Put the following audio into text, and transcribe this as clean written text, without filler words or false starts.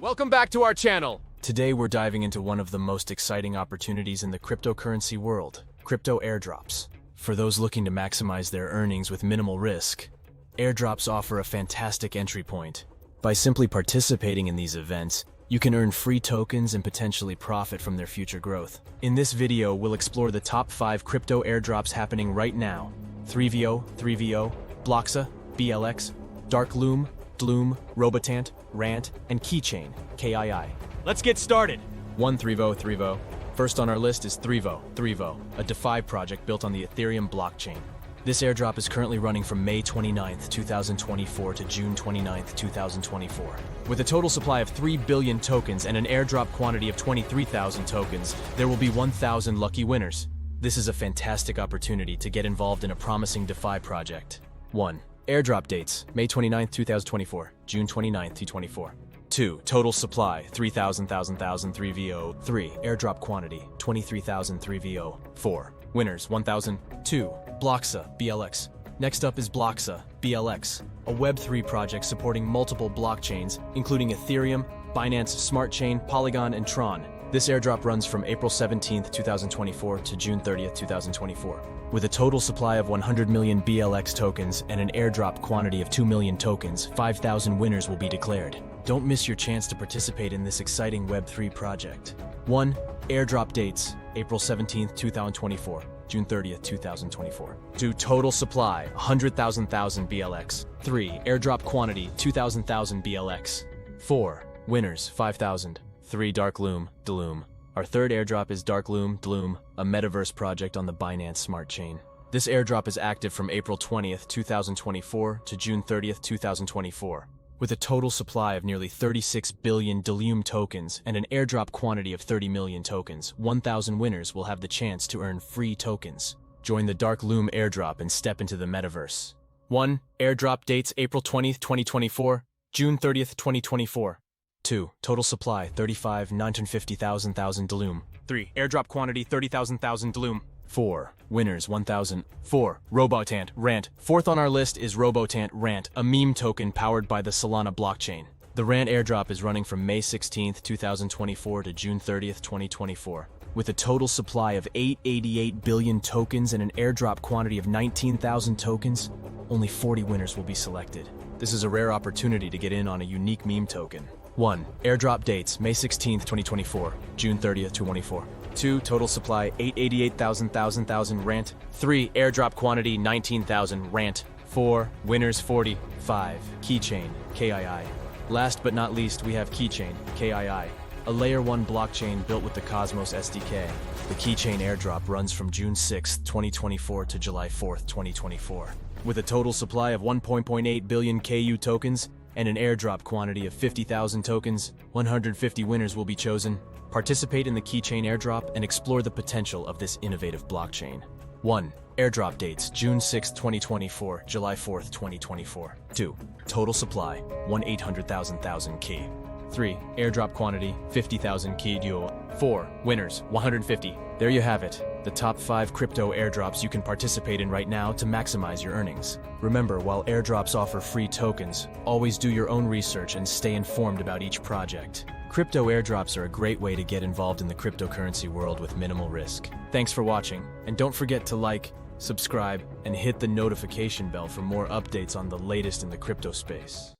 Welcome back to our channel. Today we're diving into one of the most exciting opportunities in the cryptocurrency world, crypto airdrops. For those looking to maximize their earnings with minimal risk, airdrops offer a fantastic entry point. By simply participating in these events, you can earn free tokens and potentially profit from their future growth. In this video, we'll explore the top 5 crypto airdrops happening right now. 3VO, Losse, BLX, Dark Loom, Bloom, Robotant, Rant, and Keychain, KII. Let's get started. 1 3VO. First on our list is 3VO, a DeFi project built on the Ethereum blockchain. This airdrop is currently running from May 29th, 2024 to June 29th, 2024. With a total supply of 3 billion tokens and an airdrop quantity of 23,000 tokens, there will be 1,000 lucky winners. This is a fantastic opportunity to get involved in a promising DeFi project. 1. Airdrop dates, May 29th, 2024, June 29th, 2024. 2. Total supply, 3,000, 3VO. 3. Airdrop quantity, 23,000 3VO. 4. Winners, 1,000. 2. Losse, BLX. Next up is Losse, BLX, a Web3 project supporting multiple blockchains, including Ethereum, Binance Smart Chain, Polygon, and Tron. This airdrop runs from April 17th, 2024 to June 30th, 2024. With a total supply of 100 million BLX tokens and an airdrop quantity of 2 million tokens, 5,000 winners will be declared. Don't miss your chance to participate in this exciting Web3 project. 1. Airdrop dates, April 17th, 2024, June 30th, 2024. 2. Total supply, 100,000 BLX. 3. Airdrop quantity, 2,000 BLX. 4. Winners, 5,000. 3. Dark Loom, Bloom. Our third airdrop is Dark Loom, Bloom, a metaverse project on the Binance Smart Chain. This airdrop is active from April 20th, 2024 to June 30th, 2024. With a total supply of nearly 36 billion Diligence tokens and an airdrop quantity of 30 million tokens, 1,000 winners will have the chance to earn free tokens. Join the Dark Loom airdrop and step into the metaverse. 1. Airdrop dates April 20th, 2024, June 30th, 2024. 2. Total supply 35,950,000 Diligence. 3. Airdrop quantity 30,000 Diligence. 4. Winners 1,000. 4. Robotant, Rant. Fourth on our list is Robotant, Rant, a meme token powered by the Solana blockchain. The Rant airdrop is running from May 16th, 2024 to June 30th, 2024. With a total supply of 888 billion tokens and an airdrop quantity of 19,000 tokens, only 40 winners will be selected. This is a rare opportunity to get in on a unique meme token. 1. Airdrop dates, May 16th, 2024, June 30th, 2024. 2. Total supply, 888,000 Rant. 3. Airdrop quantity, 19,000 Rant. 4. Winners, 40. 5. Keychain, KII. Last but not least, we have Keychain, KII, a Layer 1 blockchain built with the Cosmos SDK. The Keychain airdrop runs from June 6th, 2024 to July 4th, 2024. With a total supply of 1.8 billion KU tokens, and an airdrop quantity of 50,000 tokens, 150 winners will be chosen. Participate in the Keychain airdrop and explore the potential of this innovative blockchain. 1. Airdrop dates, June 6, 2024, July 4, 2024. 2. Total supply, 1,800,000 key. 3. Airdrop quantity, 50,000 key duo. 4. Winners, 150. There you have it, the top 5 crypto airdrops you can participate in right now to maximize your earnings. Remember, while airdrops offer free tokens, always do your own research and stay informed about each project. Crypto airdrops are a great way to get involved in the cryptocurrency world with minimal risk. Thanks for watching, and don't forget to like, subscribe, and hit the notification bell for more updates on the latest in the crypto space.